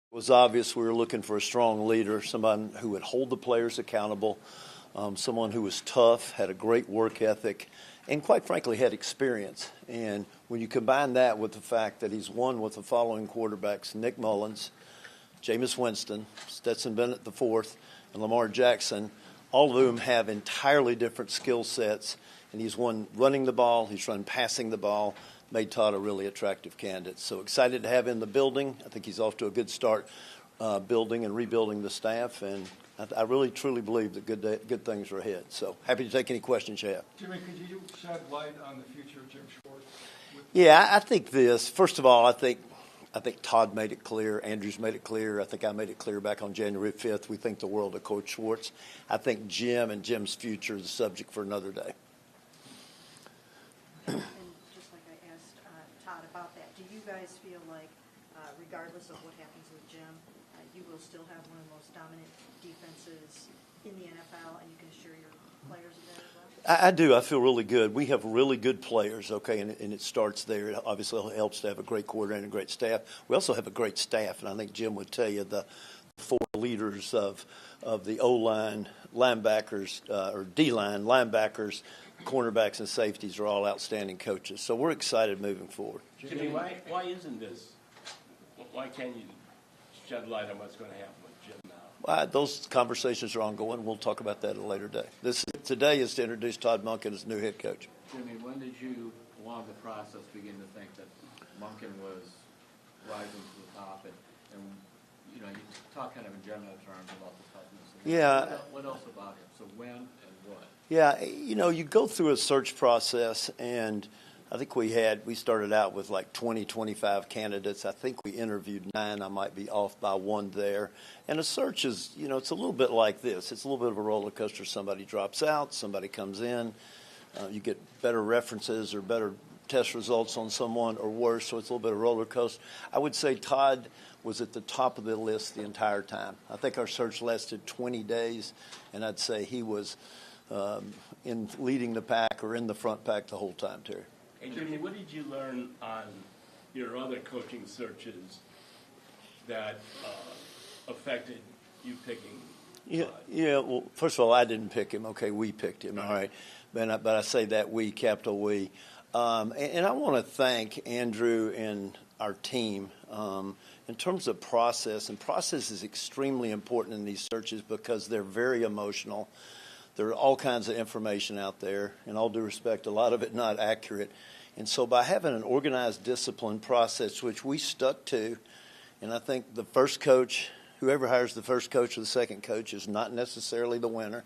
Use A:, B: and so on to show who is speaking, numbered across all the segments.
A: It was obvious we were looking for a strong leader, someone who would hold the players accountable, someone who was tough, had a great work ethic, and quite frankly had experience. And when you combine that with the fact that he's won with the following quarterbacks, Nick Mullins, Jameis Winston, Stetson Bennett IV, and Lamar Jackson, all of whom have entirely different skill sets, and he's won running the ball, he's run passing the ball, made Todd a really attractive candidate. So excited to have him in the building. I think he's off to a good start building and rebuilding the staff, and I really, truly believe that good things are ahead. So happy to take any questions you have.
B: Jimmy, could you shed light on the future of Jim Schwartz?
A: Yeah, I think this. First of all, I think Todd made it clear. Andrew's made it clear. I think I made it clear back on January 5th. We think the world of Coach Schwartz. I think Jim and Jim's future is a subject for another day.
C: And just like I asked Todd about that, do you guys feel like, regardless of what happens with Jim, you will still have one of the most dominant defenses in the NFL, and you can assure your players of that as well?
A: I do. I feel really good. We have really good players, okay, and it starts there. It obviously helps to have a great coordinator and a great staff. We also have a great staff, and I think Jim would tell you the four leaders of the O-line, linebackers, or D-line, linebackers, cornerbacks, and safeties are all outstanding coaches. So we're excited moving forward.
D: Jimmy, why isn't this? Why can't you shed light on what's going to happen with Jim now?
A: Those conversations are ongoing. We'll talk about that at a later day. Today is to introduce Todd Monken as new head coach.
E: Jimmy, when did you, along the process, begin to think that Monken was rising to the top? And you talk kind of in general terms about the toughness.
A: Yeah.
E: What else about him? So when and what?
A: Yeah, you go through a search process, and I think we started out with like 20, 25 candidates. I think we interviewed 9. I might be off by 1 there. And a search is, it's a little bit like this. It's a little bit of a roller coaster. Somebody drops out, somebody comes in. You get better references or better test results on someone or worse, so it's a little bit of a roller coaster. I would say Todd was at the top of the list the entire time. I think our search lasted 20 days, and I'd say he was in leading the pack or in the front pack the whole time, Terry.
D: Hey, Jimmy, what did you learn on your other coaching searches that affected you picking Todd?
A: Yeah. Well, first of all, I didn't pick him. Okay, we picked him. All right, but I say that we, capital we. And I want to thank Andrew and our team in terms of process. And process is extremely important in these searches because they're very emotional. There are all kinds of information out there. In all due respect, a lot of it not accurate. And so by having an organized, disciplined process, which we stuck to, and I think the first coach, whoever hires the first coach or the second coach is not necessarily the winner.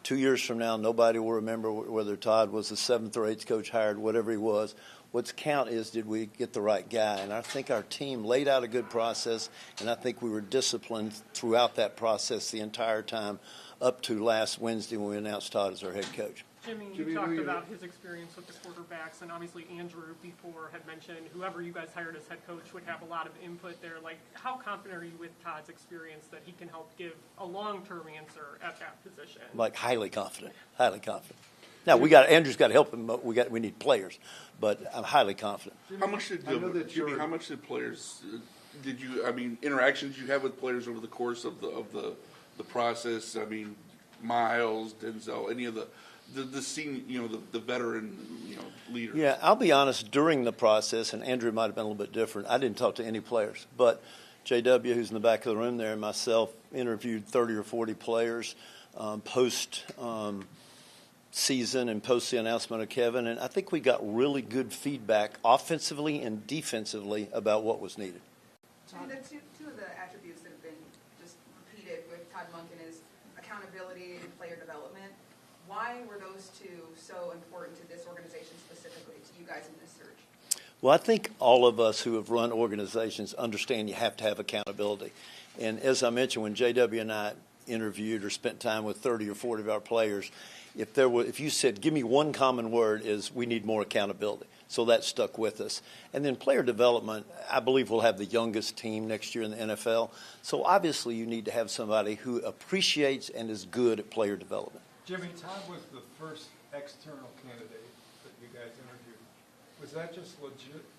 A: 2 years from now, nobody will remember whether Todd was the 7th or 8th coach hired, whatever he was. What's count is, did we get the right guy? And I think our team laid out a good process, and I think we were disciplined throughout that process the entire time up to last Wednesday when we announced Todd as our head coach.
F: Jimmy, you talked about his experience with the quarterbacks, and obviously Andrew before had mentioned whoever you guys hired as head coach would have a lot of input there. Like, how confident are you with Todd's experience that he can help give a long-term answer at that position?
A: Like, highly confident. Now, Andrew's got to help him. We need players, but I'm highly confident.
G: How much did players interactions you have with players over the course of the process? I mean, Miles, Denzel, any of the senior, the veteran, leaders.
A: Yeah, I'll be honest. During the process, and Andrew might have been a little bit different. I didn't talk to any players, but JW, who's in the back of the room there, and myself interviewed 30 or 40 players post season and post the announcement of Kevin, and I think we got really good feedback offensively and defensively about what was needed.
H: The two of the attributes that have been just repeated with Todd Monken is accountability and player development. Why were those two so important to this organization specifically, to you guys in this search?
A: Well, I think all of us who have run organizations understand you have to have accountability. And as I mentioned, when JW and I interviewed or spent time with 30 or 40 of our players, if you said, give me one common word, is we need more accountability. So that stuck with us. And then player development, I believe we'll have the youngest team next year in the NFL. So obviously you need to have somebody who appreciates and is good at player development.
B: Jimmy, Todd was the first external candidate that you guys interviewed. Was that just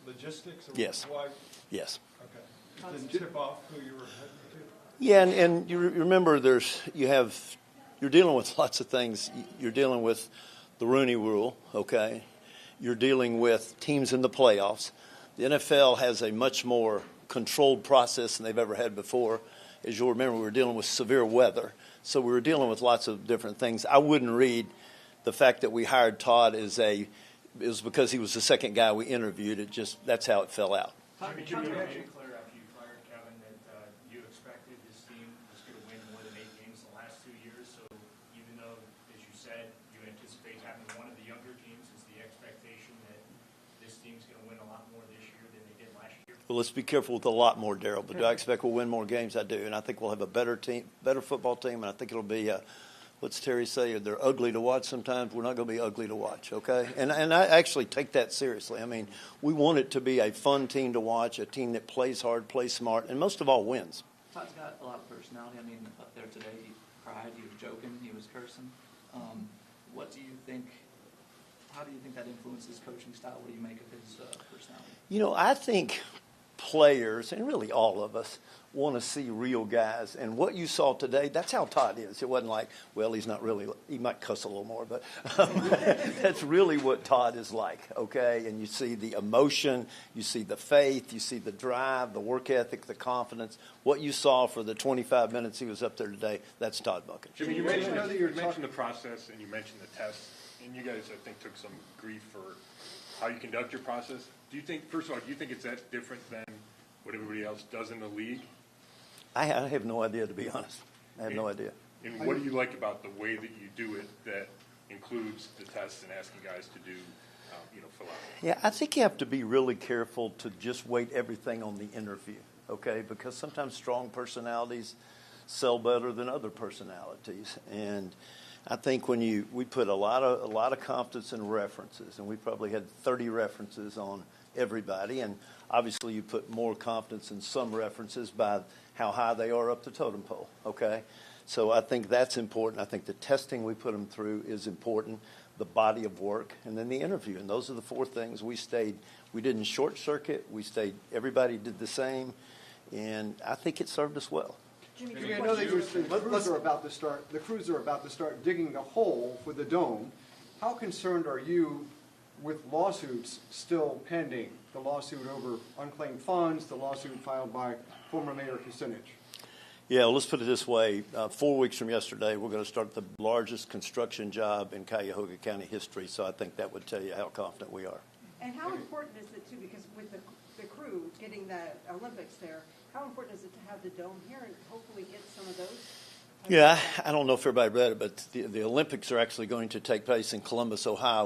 B: logistics? Or
A: Yes.
B: Why?
A: Yes.
B: Okay. Didn't tip off who you were heading to.
A: Yeah, and you remember you're dealing with lots of things. You're dealing with the Rooney Rule, okay? You're dealing with teams in the playoffs. The NFL has a much more controlled process than they've ever had before. As you'll remember, we were dealing with severe weather. So we were dealing with lots of different things. I wouldn't read the fact that we hired Todd it was because he was the second guy we interviewed. That's how it fell out.
I: Jimmy, you made it clear after you fired Kevin that you expected this team was going to win more than 8 games the last 2 years. So even though, as you said, you anticipate having one of the younger teams, is the expectation that this team's going to win a lot more this year than they did last year?
A: Well, let's be careful with a lot more, Daryl. But do I expect we'll win more games? I do. And I think we'll have a better football team. And I think it'll be, what's Terry say? They're ugly to watch sometimes. We're not going to be ugly to watch, okay? And I actually take that seriously. I mean, we want it to be a fun team to watch, a team that plays hard, plays smart, and most of all wins.
J: Todd's got a lot of personality. I mean, up there today, he cried, he was joking, he was cursing. What do you think? How do you think that influences coaching style? What do you make of his personality? You know,
A: I think players, and really all of us, want to see real guys. And what you saw today, that's how Todd is. It wasn't like, well, he's not really, he might cuss a little more, but that's really what Todd is like, okay? And you see the emotion, you see the faith, you see the drive, the work ethic, the confidence. What you saw for the 25 minutes he was up there today, that's Todd Monken.
K: Jimmy, you mentioned the process and you mentioned the tests, and you guys, I think, took some grief for how you conduct your process. Do you think, first of all, do you think it's that different than what everybody else does in the league?
A: I have no idea, to be honest. I have no idea.
K: And what do you like about the way that you do it that includes the tests and asking guys to do, fill out?
A: Yeah, I think you have to be really careful to just weight everything on the interview, okay? Because sometimes strong personalities sell better than other personalities. And I think when we put a lot of confidence in references, and we probably had 30 references on everybody, and obviously you put more confidence in some references by how high they are up the totem pole, okay? So I think that's important. I think the testing we put them through is important, the body of work, and then the interview. And those are the 4 things. We didn't short circuit. Everybody did the same, and I think it served us well.
L: Jimmy, I know that the crews are about to start digging the hole for the dome. How concerned are you with lawsuits still pending? The lawsuit over unclaimed funds, the lawsuit filed by former Mayor Kucinich.
A: Yeah, well, let's put it this way. 4 weeks from yesterday, we're going to start the largest construction job in Cuyahoga County history, so I think that would tell you how confident we are.
C: And how important is it, too, because with the crew getting the Olympics there, how important is it to have the dome here and hopefully get some of those?
A: Yeah, I don't know if everybody read it, but the Olympics are actually going to take place in Columbus, Ohio,